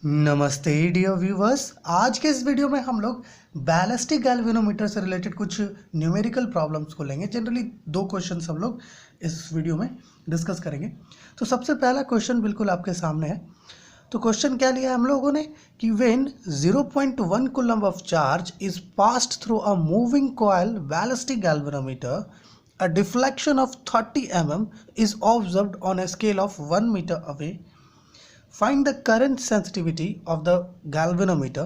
नमस्ते dear viewers. आज के इस वीडियो में हम लोग बैलिस्टिक गैल्वेनोमीटर से रिलेटेड कुछ न्यूमेरिकल प्रॉब्लम्स को लेंगे। जनरली 2 क्वेश्चंस हम लोग इस वीडियो में डिस्कस करेंगे। तो सबसे पहला क्वेश्चन बिल्कुल आपके सामने है। तो क्वेश्चन क्या लिया हम लोगों ने कि when 0.1 coulomb of charge is passed through a moving coil ballistic galvanometer, a deflection of 30 mm is observed on a scale of 1 meter away. Find the current sensitivity of the galvanometer.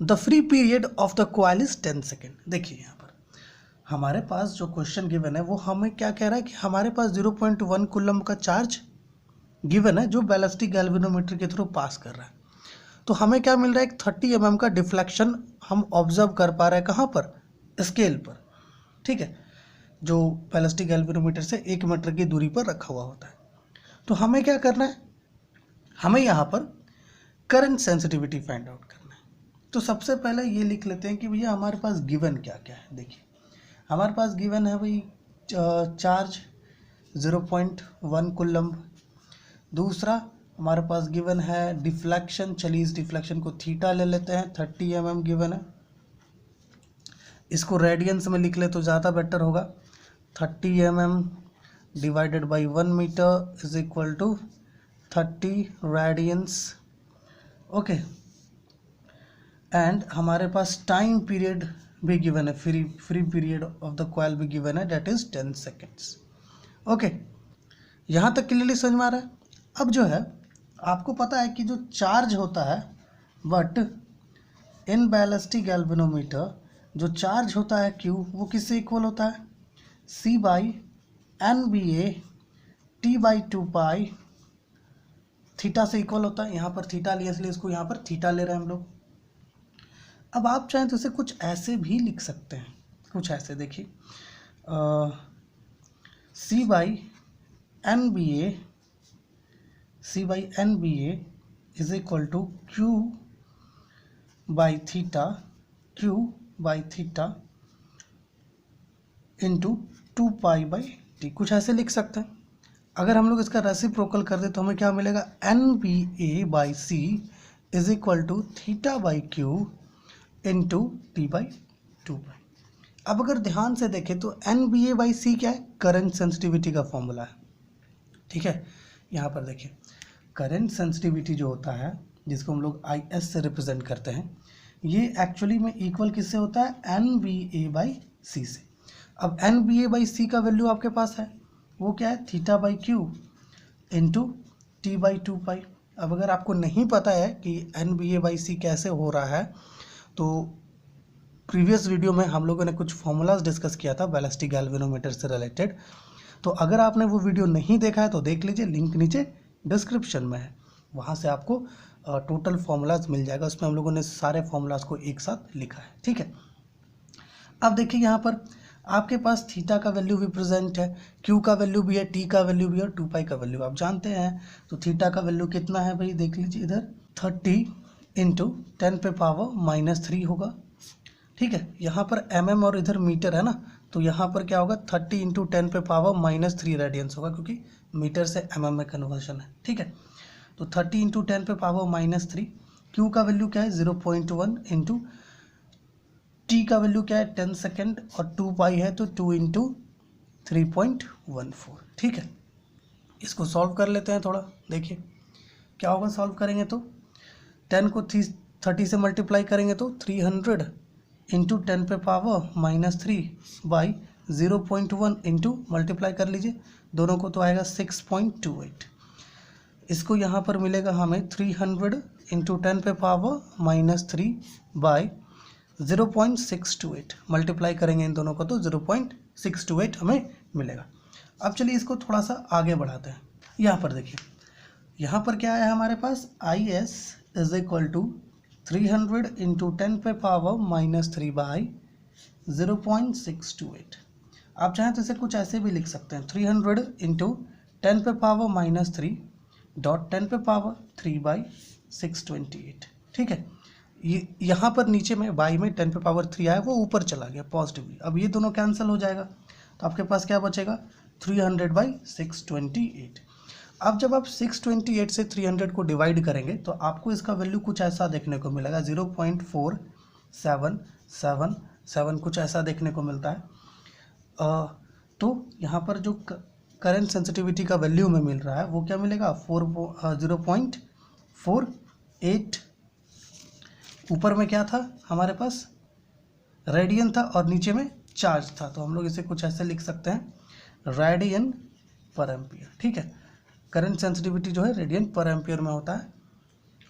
The free period of the coil is 10 second. देखिए यहाँ पर हमारे पास जो question given है वो हमें क्या कह रहा है कि हमारे पास 0.1 कूलम का चार्ज गिवन है जो बैलिस्टिक गैल्वेनोमीटर के थ्रू पास कर रहा है। तो हमें क्या मिल रहा है, एक 30 mm का डिफ्लेक्शन हम ऑब्जर्व कर पा रहे हैं। कहाँ पर? स्केल पर। ठीक है, जो बैलिस्टिक गैल्वेनोमीटर से 1 मीटर की दूरी पर रखा हुआ होता है। तो हमें क्या करना है, हमें यहाँ पर करंट सेंसिटिविटी फाइंड आउट करना है। तो सबसे पहले ये लिख लेते हैं कि भैया हमारे पास गिवन क्या क्या है। देखिए हमारे पास गिवन है भाई चार्ज 0.1 कूलम। दूसरा हमारे पास गिवन है डिफ्लेक्शन। चलिए इस डिफ्लेक्शन को थीटा ले लेते हैं, 30 mm गिवन है। इसको रेडियंस में लिख ले तो ज़्यादा बेटर होगा। 30 mm divided by 1 metre is equal to 30 radians. Okay, and हमारे पास टाइम पीरियड भी गिवन है, free period of the coil भी गिवन है, डेट इज 10 सेकेंड्स। ओके, यहाँ तक क्लियरली समझ में आ रहा है। अब जो है आपको पता है कि जो चार्ज होता है, बट इन बैलिस्टिक गैल्वेनोमीटर जो चार्ज होता है Q, वो किससे इक्वल होता है? C by N B A T by 2 pi theta से इक्वल होता है। यहाँ पर थीटा लिया इसलिए इसको यहाँ पर थीटा ले रहे हैं हम लोग। अब आप चाहें तो इसे कुछ ऐसे भी लिख सकते हैं, कुछ ऐसे देखिए, C by N B A is equal to Q by theta into 2 pi by T, कुछ ऐसे लिख सकते हैं। अगर हम लोग इसका रेसिप्रोकल कर दे तो हमें क्या मिलेगा, N B A by C is equal to theta by Q into T by 2 pi. अब अगर ध्यान से देखें तो N B A by C क्या है, करंट सेंसिटिविटी का फॉर्मूला है। ठीक है, यहाँ पर देखिए करंट सेंसिटिविटी जो होता है जिसको हम लोग आई एस से रिप्रेजेंट करते हैं, ये एक्चुअली में इक्वल किससे होता है, एन बी ए बाई सी से। अब एन बी ए बाई सी का वैल्यू आपके पास है, वो क्या है, theta by Q into T by 2 pi. अब अगर आपको नहीं पता है कि एन बी ए बाई सी कैसे हो रहा है, तो प्रीवियस वीडियो में हम लोगों ने कुछ फॉर्मूलाज डिस्कस किया था बैलिस्टिक गैल्वेनोमीटर से रिलेटेड। तो अगर आपने वो वीडियो नहीं देखा है तो देख लीजिए, लिंक नीचे डिस्क्रिप्शन में है, वहाँ से आपको टोटल फॉर्मूलाज मिल जाएगा। उसमें हम लोगों ने सारे फॉर्मूलाज को एक साथ लिखा है। ठीक है, अब देखिए यहाँ पर आपके पास थीटा का वैल्यू भी प्रेजेंट है, क्यू का वैल्यू भी है, टी का वैल्यू भी है और 2 पाई का वैल्यू आप जानते हैं। तो थीटा का वैल्यू कितना है भाई, देख लीजिए इधर 30 इंटू 10 पे पावर -3 होगा। ठीक है, यहाँ पर mm और इधर मीटर है ना, तो यहाँ पर क्या होगा, 30 इंटू 10 पे पावर -3 रेडियंस होगा, क्योंकि मीटर से mm में कन्वर्शन है। ठीक है, तो 30 इंटू 10 पे पावर -3। क्यू का वैल्यू क्या है, 0.1 इंटू टी का वैल्यू क्या है, 10 सेकेंड और 2 पाई है तो 2 इंटू 3.14। ठीक है, इसको सॉल्व कर लेते हैं थोड़ा। देखिए क्या होगा, सॉल्व करेंगे तो 10 को 30 से मल्टीप्लाई करेंगे तो 300 इंटू 10 पे पावर -3 बाई 0.1 इंटू मल्टीप्लाई कर लीजिए दोनों को तो आएगा 6.28। इसको यहाँ पर मिलेगा हमें 300 इंटू 10 पे पावर -3 बाई 0.628। मल्टीप्लाई करेंगे इन दोनों को तो 0.628 हमें मिलेगा। अब चलिए इसको थोड़ा सा आगे बढ़ाते हैं। यहाँ पर देखिए, यहाँ पर क्या है हमारे पास, I S is equal to 300 into 10 पे पावर -3 बाई 0.628। आप चाहें तो इसे कुछ ऐसे भी लिख सकते हैं, 300 इंटू 10 पे पावर -3 डॉट 10 पे पावर 3 बाई 628। ठीक है, ये यहाँ पर नीचे में बाई में 10 पे पावर 3 आया, वो ऊपर चला गया पॉजिटिवली। अब ये दोनों कैंसिल हो जाएगा तो आपके पास क्या बचेगा, 300 बाई 628। अब जब आप 628 से 300 को डिवाइड करेंगे तो आपको इसका वैल्यू कुछ ऐसा देखने को मिलेगा 0.4777 कुछ ऐसा देखने को मिलता है। तो यहाँ पर जो करंट सेंसिटिविटी का वैल्यू में मिल रहा है वो क्या मिलेगा 0.48। ऊपर में क्या था हमारे पास रेडियन था और नीचे में चार्ज था, तो हम लोग इसे कुछ ऐसे लिख सकते हैं रेडियन पर एम्पियर। ठीक है, करंट सेंसिटिविटी जो है रेडियन पर एम्पियर में होता है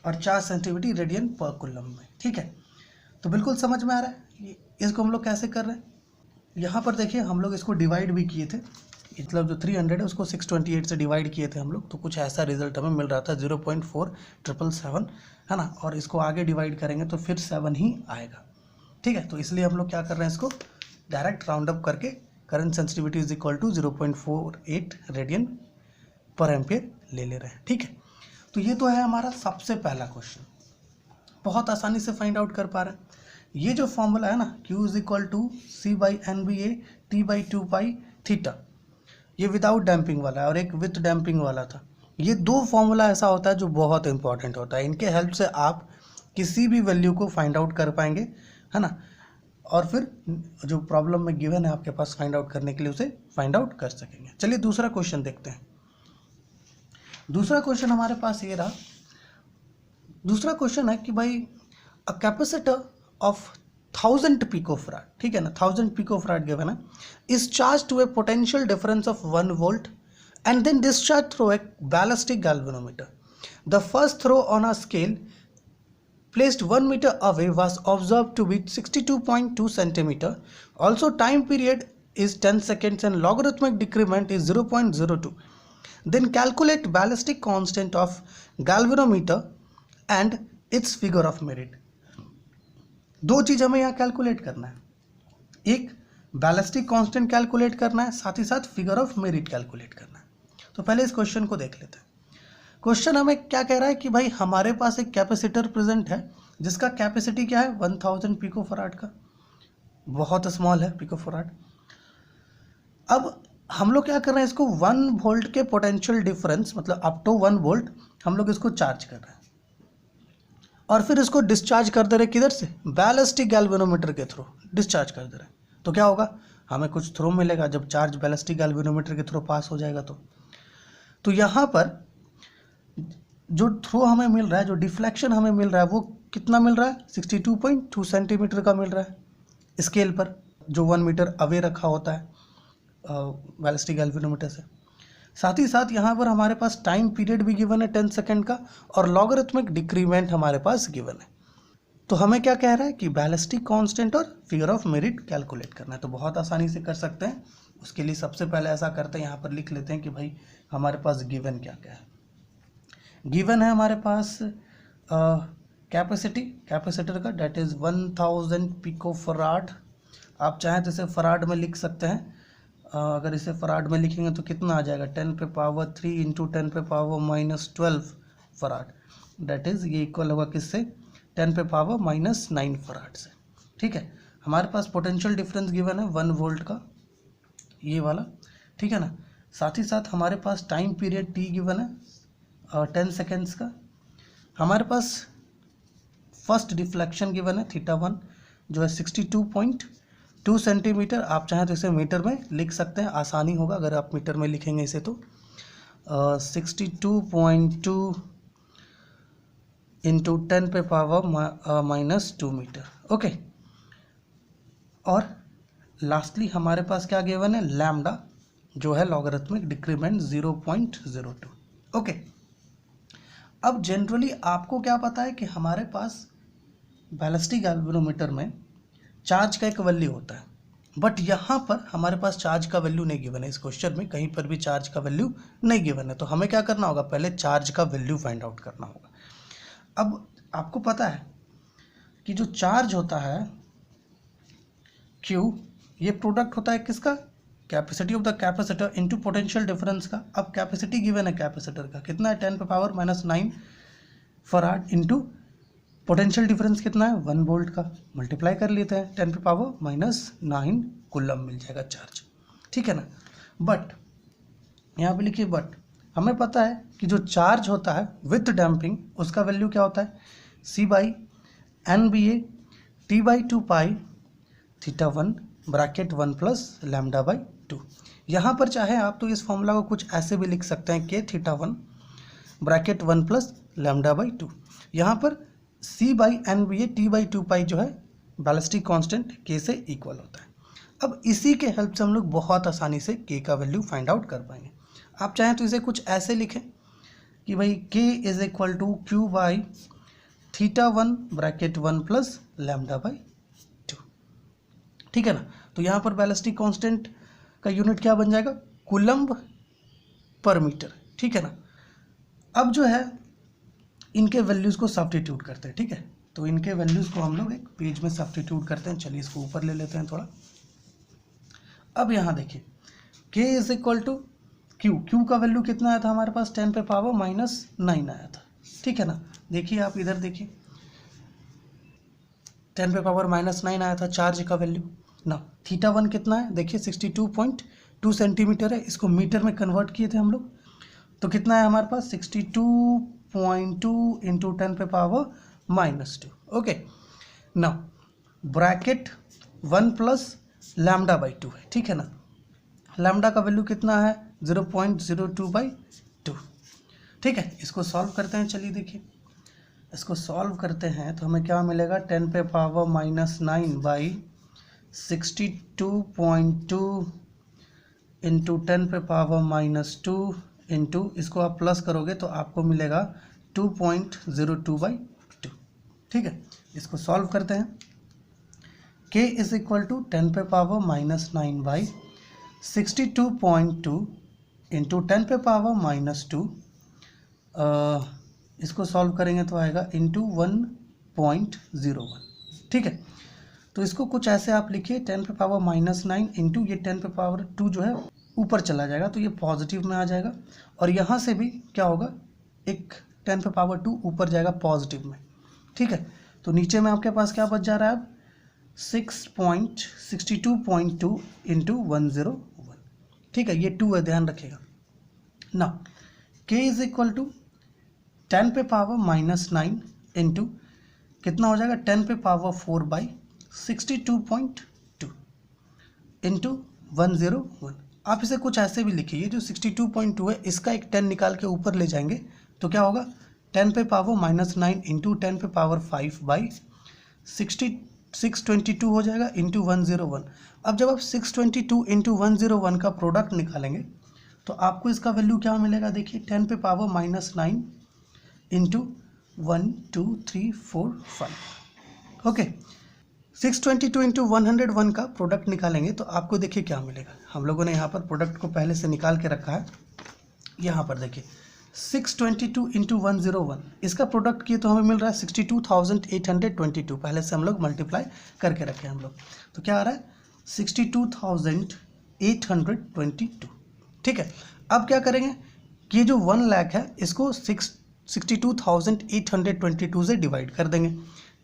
और चार्ज सेंसिटिविटी रेडियन पर कूलम में। ठीक है, तो बिल्कुल समझ में आ रहा है। इसको हम लोग कैसे कर रहे हैं, यहाँ पर देखिए हम लोग इसको डिवाइड भी किए थे, मतलब जो 300 है उसको 628 से डिवाइड किए थे हम लोग, तो कुछ ऐसा रिजल्ट हमें मिल रहा था 0.4777, है ना। और इसको आगे डिवाइड करेंगे तो फिर 7 ही आएगा। ठीक है, तो इसलिए हम लोग क्या कर रहे हैं, इसको डायरेक्ट राउंड अप करके current sensitivity is equal to 0.48 radian per ampere ले रहे हैं। ठीक है, तो ये तो है हमारा सबसे पहला क्वेश्चन, बहुत आसानी से फाइंड आउट कर पा रहे हैं। ये जो फॉर्मूला है ना Q is equal to C/NBA T/2 theta, ये विदाउट डैम्पिंग वाला है और एक विथ डैम्पिंग वाला था। ये दो फॉर्मूला ऐसा होता है जो बहुत इंपॉर्टेंट होता है, इनके हेल्प से आप किसी भी वैल्यू को फाइंड आउट कर पाएंगे, है ना, और फिर जो प्रॉब्लम में गिवन है आपके पास फाइंड आउट करने के लिए उसे फाइंड आउट कर सकेंगे। चलिए दूसरा क्वेश्चन देखते हैं। दूसरा क्वेश्चन हमारे पास ये रहा। दूसरा क्वेश्चन है कि भाई अ कैपेसिटर ऑफ 1000 पिकोफराड, ठीक है ना, 1000 पिकोफराड गिवन है, is charge to a potential difference of 1 volt and then discharge through a ballistic galvanometer. The first throw on a scale placed 1 meter away was observed to be 62.2 centimeter. Also time period is 10 seconds and logarithmic decrement is 0.02. Then calculate ballistic constant of galvanometer and its figure of merit. दो चीज हमें यहाँ calculate करना है, एक ballistic constant calculate करना है, साथ ही साथ फिगर ऑफ मेरिट कैलकुलेट करना है। तो पहले इस क्वेश्चन को देख लेते हैं। क्वेश्चन हमें क्या कह रहा है कि भाई हमारे पास एक कैपेसिटर प्रेजेंट है जिसका कैपेसिटी क्या है 1000 पिकोफराड का, बहुत स्मॉल है पिकोफराड। अब हम लोग क्या कर रहे हैं, इसको 1 वोल्ट के पोटेंशियल डिफरेंस मतलब अप टू 1 वोल्ट हम लोग इसको चार्ज कर रहे हैं और फिर इसको डिस्चार्ज कर दे रहे किधर से, बैलिस्टिक गैल्वेनोमीटर के थ्रू डिस्चार्ज कर दे रहे। तो क्या होगा, हमें कुछ थ्रो मिलेगा जब चार्ज बैलिस्टिक गैल्वेनोमीटर के थ्रू पास हो जाएगा। तो यहाँ पर जो थ्रो हमें मिल रहा है, जो डिफ्लेक्शन हमें मिल रहा है वो कितना मिल रहा है, 62.2 सेंटीमीटर का मिल रहा है स्केल पर, जो 1 मीटर अवे रखा होता है बैलिस्टिक गैल्वेनोमीटर से। साथ ही साथ यहाँ पर हमारे पास टाइम पीरियड भी गिवन है 10 सेकेंड का और लॉगरिथमिक डिक्रीमेंट हमारे पास गिवन है। तो हमें क्या कह रहा है कि बैलिस्टिक कांस्टेंट और फिगर ऑफ मेरिट कैलकुलेट करना है। तो बहुत आसानी से कर सकते हैं। उसके लिए सबसे पहले ऐसा करते हैं, यहाँ पर लिख लेते हैं कि भाई हमारे पास गिवन क्या क्या है। गिवन है हमारे पास कैपेसिटर का, डेट इज़ 1000 पिकोफराड। आप चाहें तो इसे फराड में लिख सकते हैं। अगर इसे फराड में लिखेंगे तो कितना आ जाएगा, 10 पे पावर 3 इंटू 10 पे पावर -12 फराड, डेट इज़ ये इक्वल होगा किससे, 10 पे पावर -9 फराड से। ठीक है, हमारे पास पोटेंशियल डिफरेंस गिवन है 1 वोल्ट का, ये वाला, ठीक है ना। साथ ही साथ हमारे पास टाइम पीरियड टी गिवन है 10 सेकेंड्स का। हमारे पास फर्स्ट डिफ्लेक्शन गिवन है θ1 जो है 62.2 सेंटीमीटर। आप चाहें तो इसे मीटर में लिख सकते हैं, आसानी होगा अगर आप मीटर में लिखेंगे इसे तो 62.2 इंटू 10 पे पावर -2 मीटर। ओके, और लास्टली हमारे पास क्या गिवन है, लैम्डा जो है लॉगरिथमिक डिक्रीमेंट 0.02। ओके, अब जनरली आपको क्या पता है कि हमारे पास बैलिस्टिक गैल्वेनोमीटर में चार्ज का एक वैल्यू होता है, बट यहाँ पर हमारे पास चार्ज का वैल्यू नहीं गिवन है। इस क्वेश्चन में कहीं पर भी चार्ज का वैल्यू नहीं गिवन है। तो हमें क्या करना होगा, पहले चार्ज का वैल्यू फाइंड आउट करना होगा। अब आपको पता है कि जो चार्ज होता है Q, ये प्रोडक्ट होता है किसका, capacity of the capacitor into potential difference का। अब कैपेसिटी गिवन है कैपेसिटर का कितना है, 10 पे power -9 farad into potential difference कितना है 1 वोल्ट का, मल्टीप्लाई कर लेते हैं 10 पे पावर -9 कूलम मिल जाएगा चार्ज। ठीक है ना। बट यहाँ पे लिखिए बट हमें पता है कि जो चार्ज होता है विथ डैम्पिंग उसका वैल्यू क्या होता है, C by N B A T by 2 pi theta 1 bracket 1 plus lambda by 2। यहाँ पर चाहे आप तो इस फॉर्मूला को कुछ ऐसे भी लिख सकते हैं के theta 1 bracket 1 plus lambda by 2। यहाँ पर C by N B A T by 2 pi जो है बैलिस्टिक कांस्टेंट के से इक्वल होता है। अब इसी के हेल्प से हम लोग बहुत आसानी से के का वैल्यू फाइंड आउट कर पाएंगे। आप चाहें तो इसे कुछ ऐसे लिखें कि भाई K is equal to Q by theta 1 bracket 1 plus lambda by 2, ठीक है ना। तो यहाँ पर बैलिस्टिक कांस्टेंट का यूनिट क्या बन जाएगा, कूलम्ब पर मीटर, ठीक है ना। अब जो है इनके वैल्यूज़ को सब्स्टिट्यूट करते हैं, ठीक है। तो इनके वैल्यूज़ को हम लोग एक पेज में सब्स्टिट्यूट करते हैं। चलिए इसको ऊपर ले लेते हैं थोड़ा। अब यहाँ देखिए k is equal to Q का वैल्यू कितना आया था हमारे पास, 10 पे पावर -9 आया था, ठीक है ना। देखिए आप इधर देखिए 10 पे पावर -9 आया था चार्ज का वैल्यू ना। थीटा 1 कितना है देखिए 62.2 सेंटीमीटर है, इसको मीटर में कन्वर्ट किए थे हम लोग, तो कितना है हमारे पास 62.2 इंटू 10 पे पावर -2। ओके ना, ब्रैकेट 1 प्लस लैम्डा बाई 2 है, ठीक है ना। लैम्डा का वैल्यू कितना है 0.02/2, ठीक है। इसको सॉल्व करते हैं। चलिए देखिए इसको सॉल्व करते हैं तो हमें क्या मिलेगा, 10 पे पावर -9 बाई 62.2 इंटू 10 पे पावर -2 इंटू इसको आप प्लस करोगे तो आपको मिलेगा 2.02/2, ठीक है। इसको सॉल्व करते हैं। k इज इक्वल टू 10 पे पावर -9 बाई 62.2 इंटू 10 पे पावर -2, इसको सॉल्व करेंगे तो आएगा इंटू 1.01, ठीक है। तो इसको कुछ ऐसे आप लिखिए 10 पे पावर -9 इंटू ये 10 पे पावर 2 जो है ऊपर चला जाएगा तो ये पॉजिटिव में आ जाएगा, और यहाँ से भी क्या होगा, एक 10 पे पावर 2 ऊपर जाएगा पॉजिटिव में, ठीक है। तो नीचे में आपके पास क्या बच जा रहा है अब 6.62.2 इंटू 101, ठीक है। ये 2 है, ध्यान रखिएगा ना। k इज इक्वल टू 10 पे पावर -9 इंटू कितना हो जाएगा 10 पे पावर 4 बाई 62.2 इंटू 101। आप इसे कुछ ऐसे भी लिखिए, जो 62.2 है इसका एक 10 निकाल के ऊपर ले जाएंगे तो क्या होगा 10 पे पावर -9 इंटू 10 पे पावर 5 बाई 622 हो जाएगा इंटू 101। अब जब आप 622 इंटू 101 का प्रोडक्ट निकालेंगे तो आपको इसका वैल्यू क्या मिलेगा, देखिए 10 पे पावर -9 इंटू 1 2 3 4 5, ओके। 622 इंटू 101 का प्रोडक्ट निकालेंगे तो आपको देखिए क्या मिलेगा। हम लोगों ने यहाँ पर प्रोडक्ट को पहले से निकाल के रखा है। यहाँ पर देखिए 622 इंटू 101 इसका प्रोडक्ट किए तो हमें मिल रहा है 62,822। पहले से हम लोग मल्टीप्लाई करके रखे हम लोग, तो क्या आ रहा है 62,822, ठीक है। अब क्या करेंगे कि ये जो 1 लाख है इसको 62,822 से डिवाइड कर देंगे।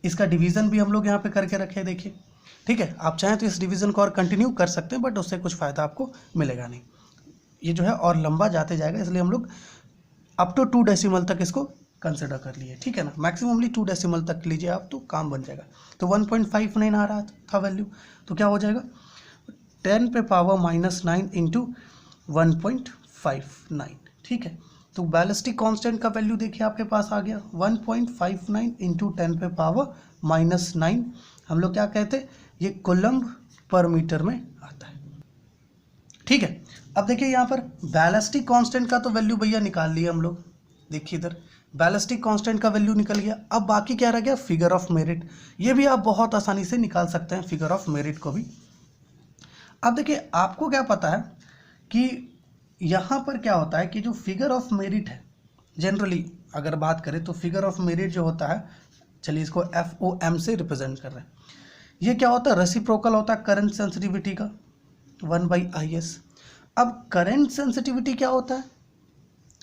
इसका डिवीज़न भी हम लोग यहाँ पे करके रखे देखिए, ठीक है। आप चाहें तो इस डिवीज़न को और कंटिन्यू कर सकते हैं, बट उससे कुछ फ़ायदा आपको मिलेगा नहीं, ये जो है और लंबा जाते जाएगा, इसलिए हम लोग अप टू 2 डेसिमल तक इसको कंसिडर कर लिए, ठीक है ना। मैक्सिममली 2 डेसिमल तक लीजिए आप तो काम बन जाएगा। तो 1.59 आ रहा था वैल्यू, तो क्या हो जाएगा 10 पे पावर -9 इंटू 1.59, ठीक है। तो बैलिस्टिक कांस्टेंट का वैल्यू देखिए आपके पास आ गया 1.59 इंटू 10 पे पावर -9। हम लोग क्या कहते हैं, ये कूलम्ब पर मीटर में आता है, ठीक है। अब देखिए यहाँ पर बैलिस्टिक कांस्टेंट का तो वैल्यू भैया निकाल लिया हम लोग, देखिए इधर बैलिस्टिक कांस्टेंट का वैल्यू निकल गया। अब बाकी क्या रह गया, फिगर ऑफ मेरिट। ये भी आप बहुत आसानी से निकाल सकते हैं फिगर ऑफ मेरिट को भी। अब देखिए आपको क्या पता है कि यहाँ पर क्या होता है कि जो फिगर ऑफ मेरिट है, जनरली अगर बात करें तो फिगर ऑफ मेरिट जो होता है, चलिए इसको FOM से रिप्रेजेंट कर रहे हैं। ये क्या होता है, रेसिप्रोकल होता है करंट सेंसिटिविटी का 1/IS। अब करंट सेंसिटिविटी क्या होता है,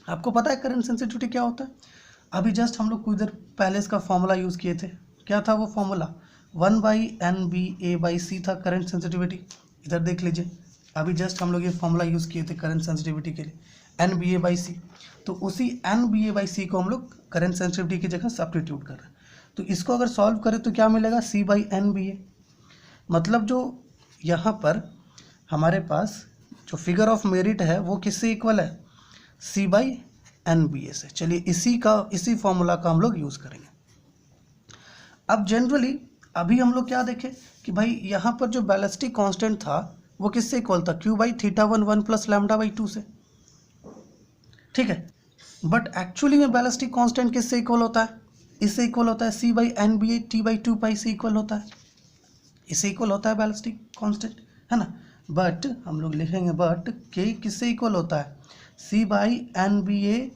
आपको पता है करंट सेंसिटिविटी क्या होता है। अभी जस्ट हम लोग कुछ देर पहले इसका फॉर्मूला यूज़ किए थे, क्या था वो फॉर्मूला 1/NBA/C था करंट सेंसिटिविटी। इधर देख लीजिए, अभी जस्ट हम लोग ये फॉर्मूला यूज़ किए थे करंट सेंसिटिविटी के लिए। NBA/C, तो उसी NBA/C को हम लोग करंट सेंसिटिविटी की जगह सब्स्टिट्यूट कर रहे हैं। तो इसको अगर सॉल्व करें तो क्या मिलेगा, C/NBA। मतलब जो यहाँ पर हमारे पास जो फिगर ऑफ मेरिट है वो किससे इक्वल है, C/NBA से। चलिए इसी फॉर्मूला का हम लोग यूज़ करेंगे। अब जनरली अभी हम लोग क्या देखें कि भाई यहाँ पर जो बैलिस्टिक कांस्टेंट था वो किससे इक्वल था, Q/θ1 1 + λ/2 से, ठीक है। बट एक्चुअली में बैलिस्टिक कांस्टेंट किससे इक्वल होता है, इससे इक्वल होता है C/NBA T/2π से इक्वल होता है, इससे इक्वल होता है बैलिस्टिक कांस्टेंट, है ना। बट हम लोग लिखेंगे बट K किससे इक्वल होता है, C/NBA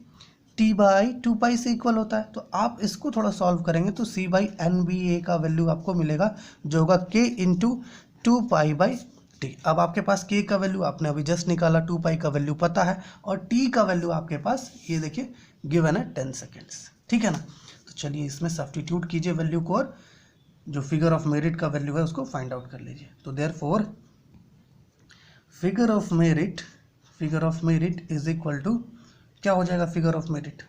T/2π से इक्वल होता है। तो आप इसको थोड़ा सॉल्व करेंगे तो C/NBA का वैल्यू आपको मिलेगा जो होगा K × 2π/T। अब आपके पास K का वैल्यू आपने अभी जस्ट निकाला, 2π का वैल्यू पता है, और T का वैल्यू आपके पास ये देखिए गिवन है 10 सेकेंड्स, ठीक है ना। तो चलिए इसमें सब्स्टिट्यूट कीजिए वैल्यू को और जो फिगर ऑफ मेरिट का वैल्यू है उसको फाइंड आउट कर लीजिए। तो therefore figure of merit is equal to क्या हो जाएगा, फिगर ऑफ मेरिट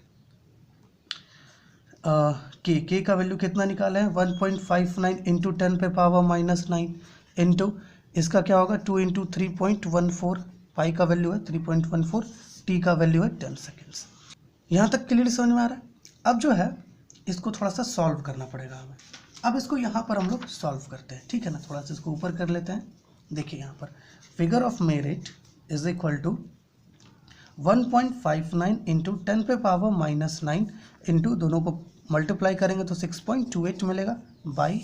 के का वैल्यू कितना निकाला है 1.59 इंटू 10⁻⁻9 इंटू इसका क्या होगा 2 × 3.14, पाई का वैल्यू है 3.14, टी का वैल्यू है 10 सेकेंड्स। यहाँ तक क्लियर समझ में आ रहा है। अब जो है इसको थोड़ा सा सॉल्व करना पड़ेगा हमें। अब इसको यहाँ पर हम लोग सॉल्व करते हैं, ठीक है ना। थोड़ा सा इसको ऊपर कर लेते हैं। देखिए यहाँ पर figure of merit is equal to 1.59 into 10⁻⁻9 into दोनों को मल्टीप्लाई करेंगे तो 6.28 मिलेगा बाई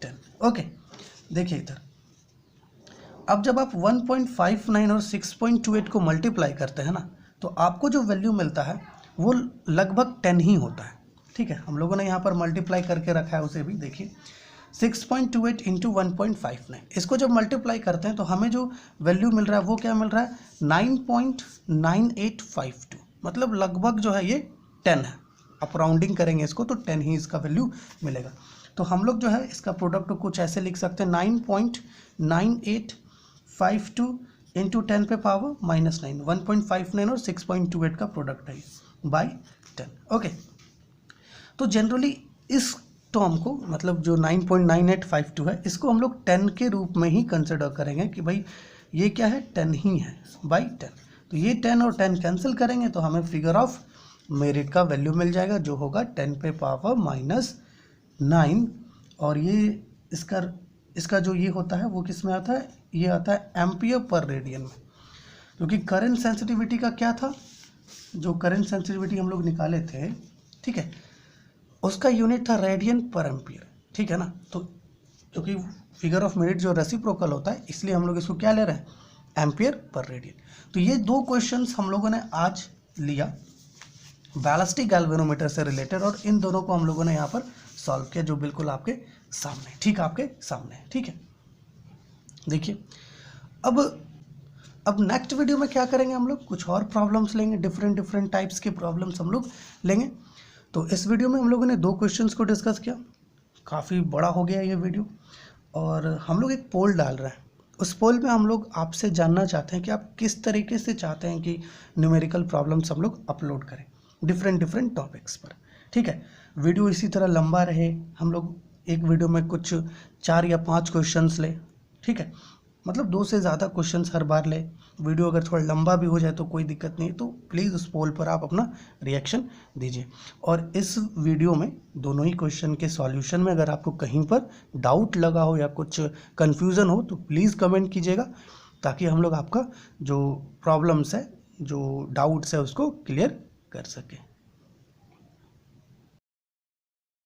10। ओके, देखिए इधर अब जब आप 1.59 और 6.28 को मल्टीप्लाई करते हैं ना तो आपको जो वैल्यू मिलता है वो लगभग 10 ही होता है, ठीक है। हम लोगों ने यहाँ पर मल्टीप्लाई करके रखा है उसे भी, देखिए 6.28 इंटू 1.59, इसको जब मल्टीप्लाई करते हैं तो हमें जो वैल्यू मिल रहा है वो क्या मिल रहा है 9.9852, मतलब लगभग जो है ये 10 है। आप राउंडिंग करेंगे इसको तो 10 ही इसका वैल्यू मिलेगा। तो हम लोग जो है इसका प्रोडक्ट को कुछ ऐसे लिख सकते हैं 9.9852 इंटू 10⁻⁻9, 1.59 और 6.28 का प्रोडक्ट है बाई 10। ओके, तो जनरली इस टर्म को मतलब जो 9.9852 है इसको हम लोग 10 के रूप में ही कंसिडर करेंगे कि भाई ये क्या है 10 ही है बाई 10। तो ये 10 और 10 कैंसिल करेंगे तो हमें फिगर ऑफ मेरिट का वैल्यू मिल जाएगा जो होगा 10⁻⁻9, और ये इसका जो ये होता है वो किस में आता है, ये आता है एम्पियर पर रेडियन में। क्योंकि करंट सेंसिटिविटी का क्या था, जो करंट सेंसिटिविटी हम लोग निकाले थे, ठीक है, उसका यूनिट था रेडियन पर एम्पियर, ठीक है ना। तो क्योंकि फिगर ऑफ मेरिट जो रेसिप्रोकल होता है इसलिए हम लोग इसको क्या ले रहे हैं, एम्पियर पर रेडियन। तो ये दो क्वेश्चंस हम लोगों ने आज लिया बैलिस्टिक गैल्वेनोमीटर से रिलेटेड, और इन दोनों को हम लोगों ने यहाँ पर सॉल्व किया जो बिल्कुल आपके सामने, ठीक आपके सामने है, ठीक है। देखिए अब नेक्स्ट वीडियो में क्या करेंगे, हम लोग कुछ और प्रॉब्लम्स लेंगे, डिफरेंट टाइप्स के प्रॉब्लम्स हम लोग लेंगे। तो इस वीडियो में हम लोगों ने 2 क्वेश्चंस को डिस्कस किया, काफ़ी बड़ा हो गया ये वीडियो, और हम लोग एक पोल डाल रहे हैं। उस पोल में हम लोग आपसे जानना चाहते हैं कि आप किस तरीके से चाहते हैं कि न्यूमेरिकल प्रॉब्लम्स हम लोग अपलोड करें डिफरेंट टॉपिक्स पर, ठीक है। वीडियो इसी तरह लंबा रहे, हम लोग एक वीडियो में कुछ 4 या 5 क्वेश्चंस ले, ठीक है, मतलब 2 से ज़्यादा क्वेश्चंस हर बार ले। वीडियो अगर थोड़ा लंबा भी हो जाए तो कोई दिक्कत नहीं, तो प्लीज़ उस पोल पर आप अपना रिएक्शन दीजिए। और इस वीडियो में दोनों ही क्वेश्चन के सॉल्यूशन में अगर आपको कहीं पर डाउट लगा हो या कुछ कन्फ्यूज़न हो तो प्लीज़ कमेंट कीजिएगा, ताकि हम लोग आपका जो प्रॉब्लम्स है, जो डाउट्स है, उसको क्लियर कर सकें।